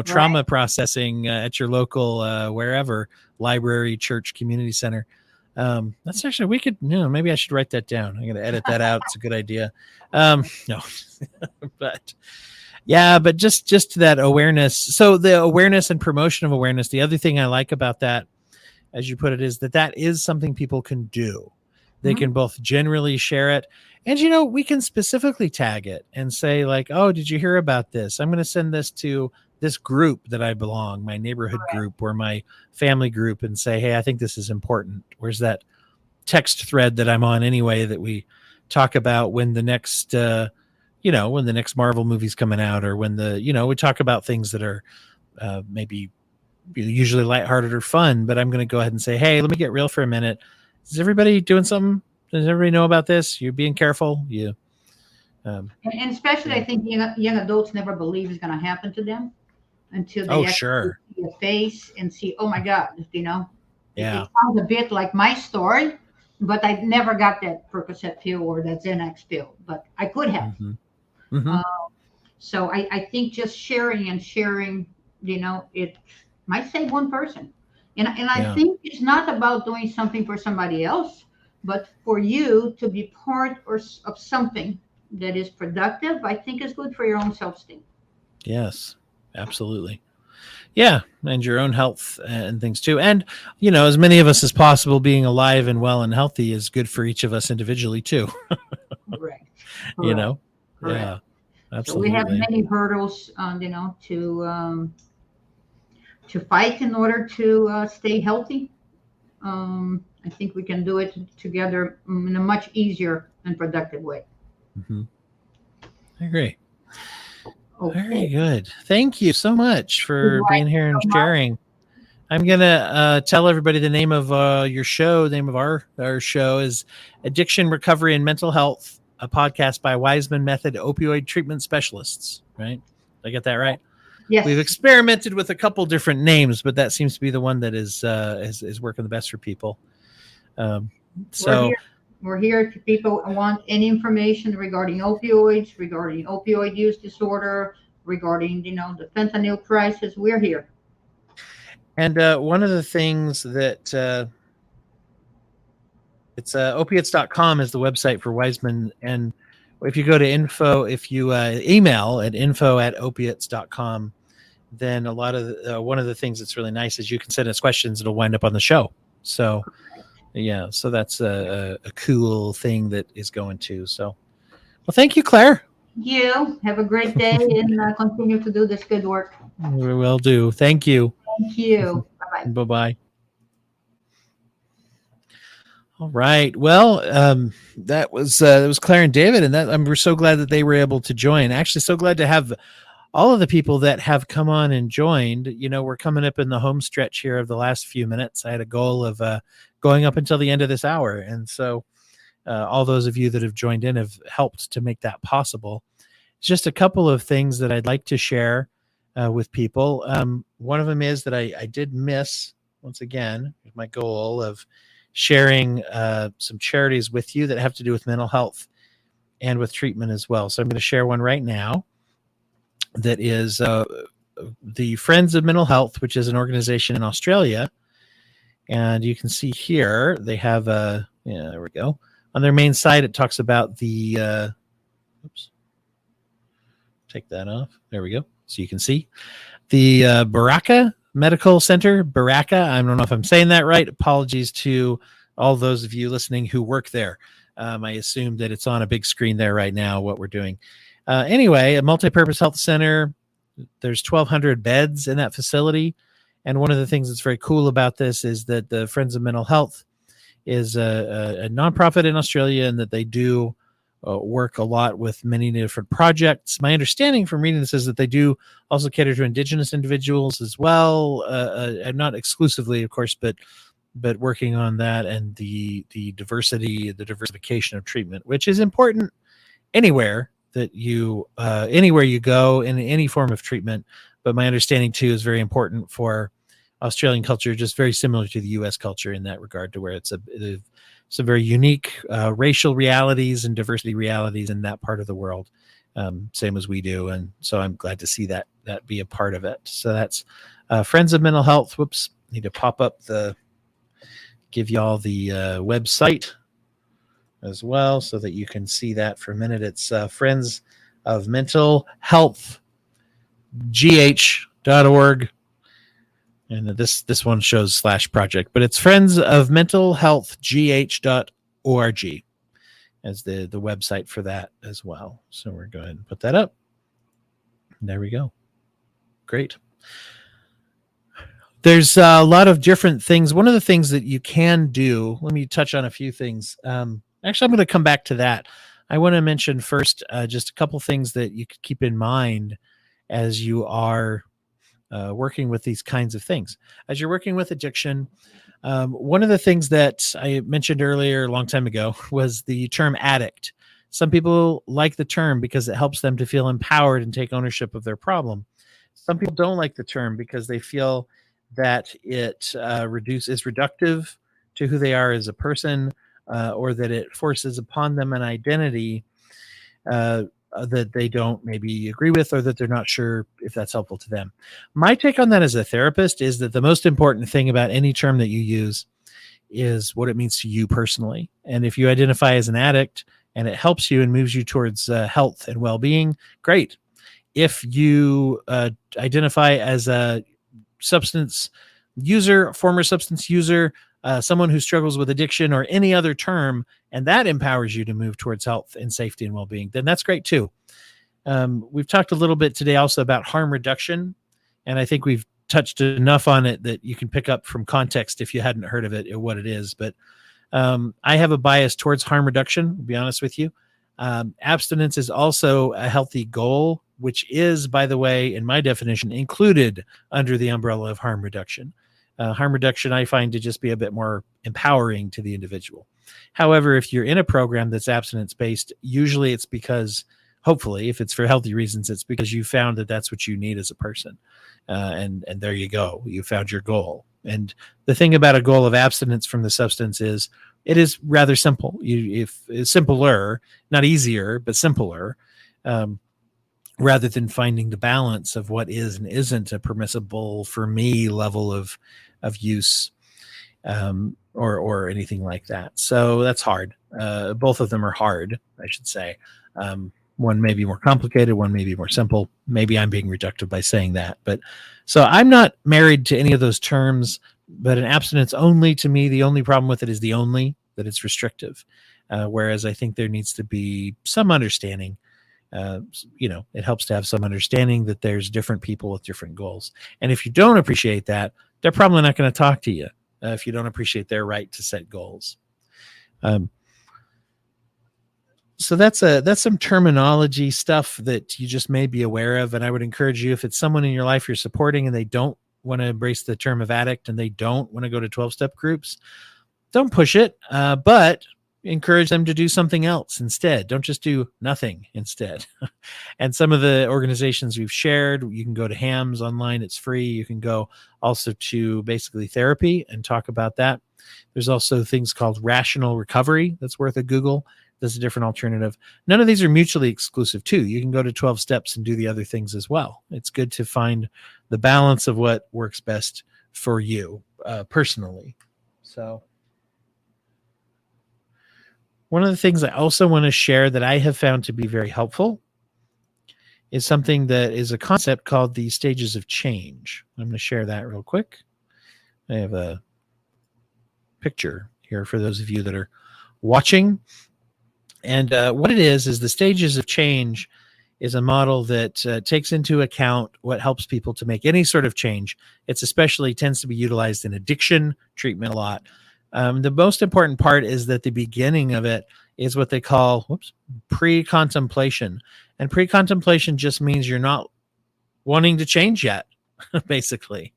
trauma processing at your local, wherever, library, church, community center. That's actually, we could, maybe I should write that down. I'm going to edit that out. It's a good idea. No, but just that awareness. So the awareness and promotion of awareness. The other thing I like about that, as you put it, is that is something people can do. They can both generally share it, and we can specifically tag it and say like, oh, did you hear about this? I'm going to send this to this group that I belong, my neighborhood group or my family group, and say, hey, I think this is important. Where's that text thread that I'm on anyway that we talk about when the next when the next Marvel movie's coming out, or when we talk about things that are maybe usually lighthearted or fun, but I'm going to go ahead and say, hey, let me get real for a minute. Is everybody doing something? Does everybody know about this? You're being careful. And especially, I think young adults never believe it's going to happen to them until they see a face and see, oh my God, It sounds a bit like my story, but I never got that Percocet pill or that Xanax pill, but I could have. So I think just sharing, it might save one person. And I think it's not about doing something for somebody else, but for you to be part of something that is productive. I think is good for your own self-esteem. Yes, absolutely. Yeah, and your own health and things too. And, as many of us as possible being alive and well and healthy is good for each of us individually too. Correct. you Correct. know? Correct. Yeah, So we have absolutely. many hurdles, to fight in order to stay healthy. I think we can do it together in a much easier and productive way. Hmm. I agree. Very Okay. good. Thank you so much You're for being right here and so much. sharing. I'm gonna tell everybody the name of your show. The name of our show is Addiction Recovery and Mental Health, a podcast by Wiseman Method Opioid Treatment Specialists. Right? Did I get that right? We've Yes. experimented with a couple different names, but that seems to be the one that is working the best for people. We're So here. We're here if people want any information regarding opioids, regarding opioid use disorder, regarding, the fentanyl crisis. We're here. And one of the things that it's opiates.com is the website for Wiseman. And if you go to if you email at info@opiates.com, then a lot of one of the things that's really nice is you can send us questions. It'll wind up on the show. So, yeah, so that's a cool thing that is going to. So, well, thank you, Claire. You have a great day and continue to do this good work. We will do. Thank you. Thank you. Bye-bye. Bye-bye. All right. Well, that was Claire and David, and we're so glad that they were able to join. Actually, so glad to have all of the people that have come on and joined. We're coming up in the home stretch here of the last few minutes. I had a goal of going up until the end of this hour, and so all those of you that have joined in have helped to make that possible. It's just a couple of things that I'd like to share with people. One of them is that I did miss, once again, my goal of sharing some charities with you that have to do with mental health and with treatment as well. So I'm going to share one right now that is the Friends of Mental Health, which is an organization in Australia. And you can see here, they have there we go. On their main site, it talks about the, oops, take that off. There we go. So you can see the Baraka Medical Center, Baraka. I don't know if I'm saying that right. Apologies to all those of you listening who work there. I assume that it's on a big screen there right now, what we're doing. Anyway, a multi-purpose health center. There's 1,200 beds in that facility. And one of the things that's very cool about this is that the Friends of Mental Health is a nonprofit in Australia, and that they do work a lot with many different projects. My understanding from reading this is that they do also cater to Indigenous individuals as well, and not exclusively, of course, but working on that and the diversification of treatment, which is important anywhere that anywhere you go in any form of treatment. But my understanding too is very important for Australian culture, just very similar to the U.S. culture in that regard, to where it's some very unique racial realities and diversity realities in that part of the world, same as we do. And so I'm glad to see that be a part of it. So that's Friends of Mental Health. Whoops, need to pop up give y'all the website as well so that you can see that for a minute. It's Friends of Mental Health GH.org. And this one shows /project, but it's Friends of Mental Health GH.org as the website for that as well. So we're going to put that up. There we go. Great. There's a lot of different things. One of the things that you can do, let me touch on a few things. Actually, I'm going to come back to that. I want to mention first just a couple things that you could keep in mind as you are working with these kinds of things. As you're working with addiction, one of the things that I mentioned earlier a long time ago was the term addict. Some people like the term because it helps them to feel empowered and take ownership of their problem. Some people don't like the term because they feel that it is reductive to who they are as a person, or that it forces upon them an identity that they don't maybe agree with, or that they're not sure if that's helpful to them. My take on that as a therapist is that the most important thing about any term that you use is what it means to you personally. And if you identify as an addict and it helps you and moves you towards health and well-being, great. If you identify as substance user, former substance user, someone who struggles with addiction, or any other term, and that empowers you to move towards health and safety and well-being, then that's great too. We've talked a little bit today also about harm reduction, and I think we've touched enough on it that you can pick up from context if you hadn't heard of it or what it is. But I have a bias towards harm reduction, to be honest with you. Abstinence is also a healthy goal, which is, by the way, in my definition, included under the umbrella of harm reduction. Harm reduction I find to just be a bit more empowering to the individual. However, if you're in a program that's abstinence-based, usually it's because, hopefully, if it's for healthy reasons, it's because you found that that's what you need as a person. And there you go. You found your goal. And the thing about a goal of abstinence from the substance is it is rather simple. If it's simpler, not easier, but simpler, rather than finding the balance of what is and isn't a permissible for me level of use, or anything like that. So that's hard. Both of them are hard, I should say. One may be more complicated, one may be more simple. Maybe I'm being reductive by saying that. But so I'm not married to any of those terms, but an abstinence only, to me, the only problem with it is that it's restrictive. Whereas I think there needs to be some understanding. It helps to have some understanding that there's different people with different goals. And if you don't appreciate that, they're probably not going to talk to you if you don't appreciate their right to set goals. So that's some terminology stuff that you just may be aware of. And I would encourage you, if it's someone in your life you're supporting and they don't want to embrace the term of addict and they don't want to go to 12-step groups, don't push it, but encourage them to do something else instead. Don't just do nothing instead. And some of the organizations we've shared, you can go to HAMS online. It's free. You can go also to basically therapy and talk about that. There's also things called rational recovery. That's worth a Google. That's a different alternative. None of these are mutually exclusive too. You can go to 12 steps and do the other things as well. It's good to find the balance of what works best for you personally. So one of the things I also want to share that I have found to be very helpful is something that is a concept called the stages of change. I'm going to share that real quick. I have a picture here for those of you that are watching. And what it is the stages of change is a model that takes into account what helps people to make any sort of change. It's especially tends to be utilized in addiction treatment a lot. The most important part is that the beginning of it is what they call pre-contemplation. And pre-contemplation just means you're not wanting to change yet, basically.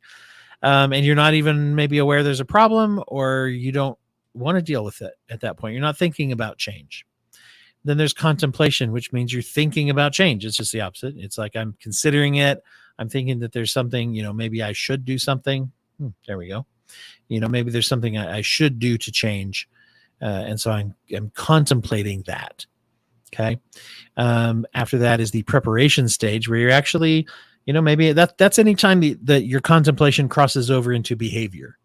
And you're not even maybe aware there's a problem, or you don't want to deal with it at that point. You're not thinking about change. Then there's contemplation, which means you're thinking about change. It's just the opposite. It's like I'm considering it. I'm thinking that there's something, maybe I should do something. There we go. Maybe there's something I should do to change. And so I'm contemplating that. Okay. After that is the preparation stage, where you're actually, maybe that's any time that your contemplation crosses over into behavior.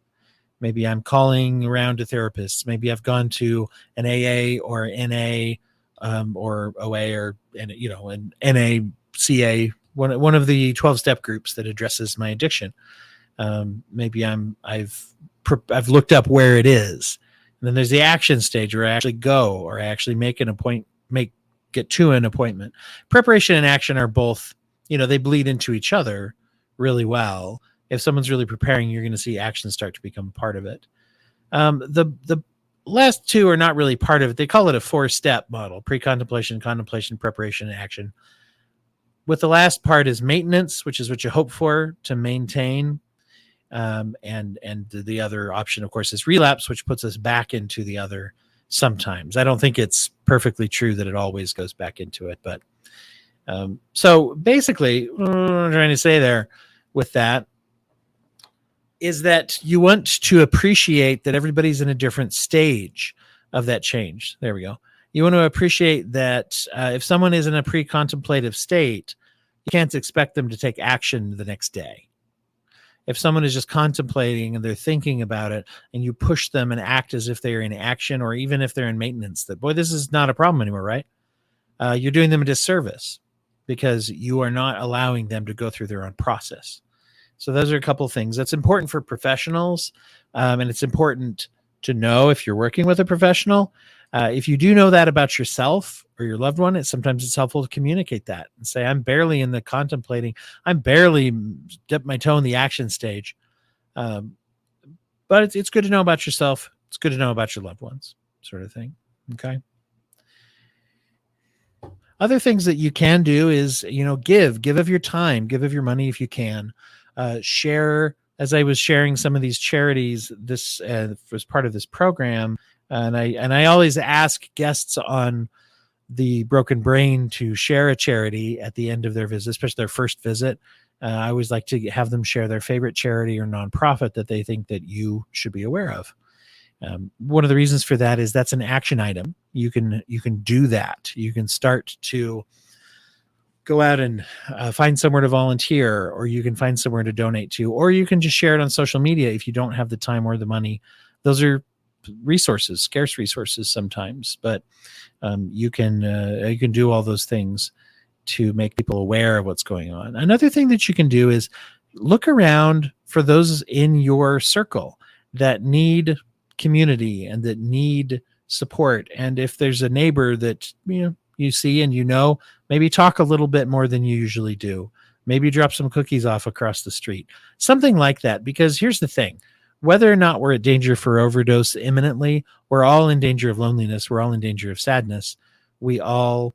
Maybe I'm calling around to therapists. Maybe I've gone to an AA or NA, or OA, or an NACA, one of the 12-step groups that addresses my addiction. Maybe I've looked up where it is. And then there's the action stage, where I actually go, or I actually get to an appointment. Preparation and action are both, they bleed into each other really well. If someone's really preparing, you're going to see action start to become part of it. The last two are not really part of it. They call it a 4-step model: pre-contemplation, contemplation, preparation, and action. With the last part is maintenance, which is what you hope for to maintain. And the other option, of course, is relapse, which puts us back into the other sometimes. I don't think it's perfectly true that it always goes back into it. But so basically, what I'm trying to say there with that is that you want to appreciate that everybody's in a different stage of that change. There we go. You want to appreciate that if someone is in a pre-contemplative state, you can't expect them to take action the next day. If someone is just contemplating and they're thinking about it, and you push them and act as if they're in action, or even if they're in maintenance, that, boy, this is not a problem anymore, right? You're doing them a disservice, because you are not allowing them to go through their own process. So those are a couple of things that's important for professionals. And it's important to know if you're working with a professional. If you do know that about yourself or your loved one, sometimes it's helpful to communicate that and say, I'm barely in the contemplating, I'm barely dipped my toe in the action stage. But it's good to know about yourself. It's good to know about your loved ones, sort of thing. Okay. Other things that you can do is, give of your time, give of your money if you can. Share, as I was sharing some of these charities, this was part of this program. And I always ask guests on the Broken Brain to share a charity at the end of their visit, especially their first visit. I always like to have them share their favorite charity or nonprofit that they think that you should be aware of. One of the reasons for that is that's an action item. You can do that. You can start to go out and find somewhere to volunteer, or you can find somewhere to donate to, or you can just share it on social media if you don't have the time or the money. Those are resources, scarce resources sometimes, but you can do all those things to make people aware of what's going on. Another thing that you can do is look around for those in your circle that need community and that need support. And if there's a neighbor that you see and maybe talk a little bit more than you usually do. Maybe drop some cookies off across the street, something like that. Because here's the thing. Whether or not we're at danger for overdose imminently, we're all in danger of loneliness. We're all in danger of sadness. We all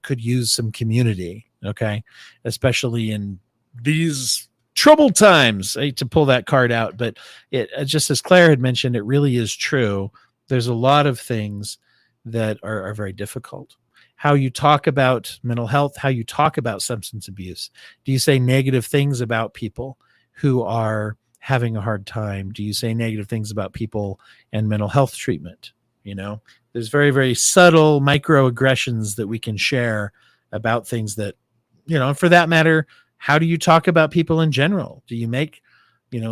could use some community, okay? Especially in these troubled times. I hate to pull that card out, but it just as Claire had mentioned, it really is true. There's a lot of things that are very difficult. How you talk about mental health, how you talk about substance abuse. Do you say negative things about people who are having a hard time? Do you say negative things about people and mental health treatment? There's very, very subtle microaggressions that we can share about things that, and for that matter, how do you talk about people in general? Do you make,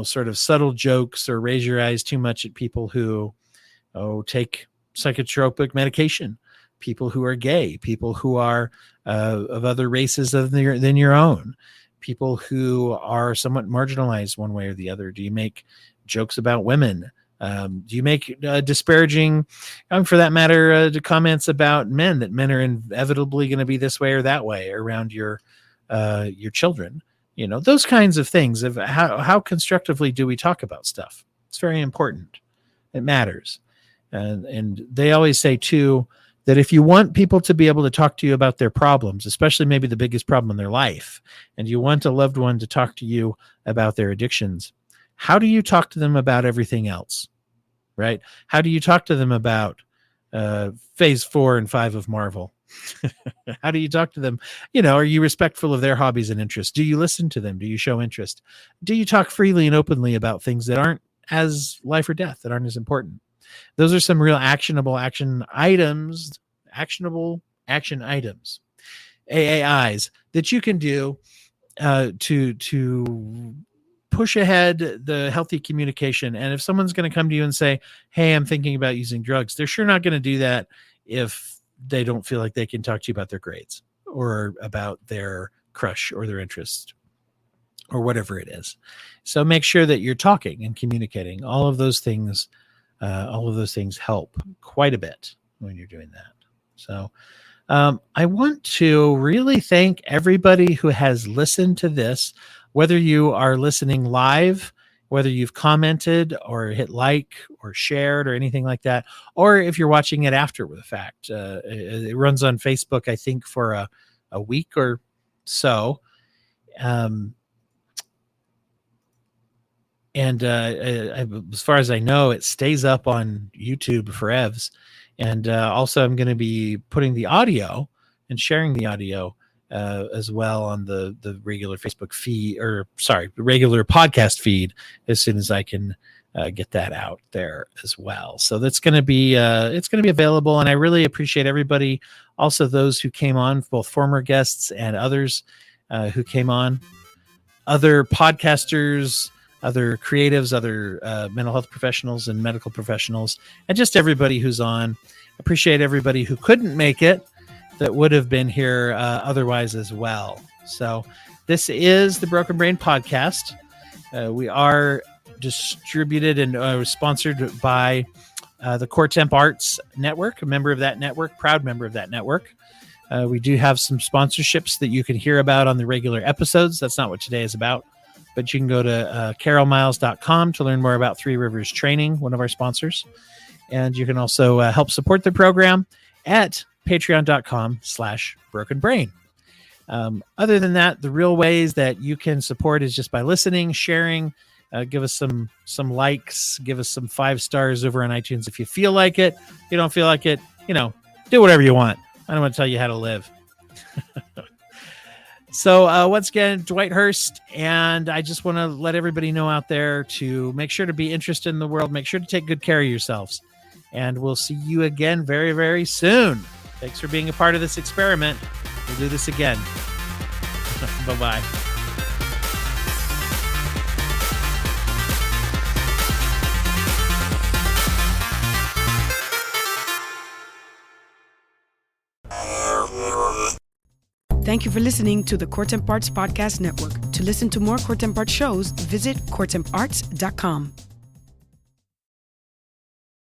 sort of subtle jokes or raise your eyes too much at people who, take psychotropic medication, people who are gay, people who are of other races than your own, people who are somewhat marginalized one way or the other? Do you make jokes about women? Do you make disparaging, for that matter, comments about men, that men are inevitably going to be this way or that way around your children? Those kinds of things of how constructively do we talk about stuff? It's very important. It matters. And they always say too, that if you want people to be able to talk to you about their problems, especially maybe the biggest problem in their life, and you want a loved one to talk to you about their addictions, how do you talk to them about everything else, right? How do you talk to them about phase 4 and 5 of Marvel? How do you talk to them? Are you respectful of their hobbies and interests? Do you listen to them? Do you show interest? Do you talk freely and openly about things that aren't as life or death, that aren't as important? Those are some real actionable action items, AAIs that you can do to push ahead the healthy communication. And if someone's going to come to you and say, hey, I'm thinking about using drugs, they're sure not going to do that if they don't feel like they can talk to you about their grades or about their crush or their interest or whatever it is. So make sure that you're talking and communicating. All of those things help quite a bit when you're doing that. So I want to really thank everybody who has listened to this, whether you are listening live, whether you've commented or hit like or shared or anything like that, or if you're watching it after the fact. It runs on Facebook, I think, for a week or so. And as far as I know, it stays up on YouTube forevs. And also, I'm going to be putting the audio and sharing the audio as well on the regular Facebook feed, the regular podcast feed, as soon as I can get that out there as well. So that's going to be available. And I really appreciate everybody, also those who came on, both former guests and others who came on, other podcasters, other creatives, other mental health professionals and medical professionals, and just everybody who's on. Appreciate everybody who couldn't make it that would have been here otherwise as well. So this is the Broken Brain Podcast. We are distributed and sponsored by the Core Temp Arts Network, a member of that network, proud member of that network. We do have some sponsorships that you can hear about on the regular episodes. That's not what today is about, but you can go to carolmiles.com to learn more about Three Rivers Training, one of our sponsors. And you can also help support the program at patreon.com/brokenbrain. Other than that, the real ways that you can support is just by listening, sharing, give us some likes, give us some 5 stars over on iTunes if you feel like it. If you don't feel like it, do whatever you want. I don't want to tell you how to live. So once again, Dwight Hurst, and I just want to let everybody know out there to make sure to be interested in the world. Make sure to take good care of yourselves. And we'll see you again very, very soon. Thanks for being a part of this experiment. We'll do this again. Bye-bye. Thank you for listening to the Core Temp Arts Podcast Network. To listen to more Core Temp Arts shows, visit coretemparts.com.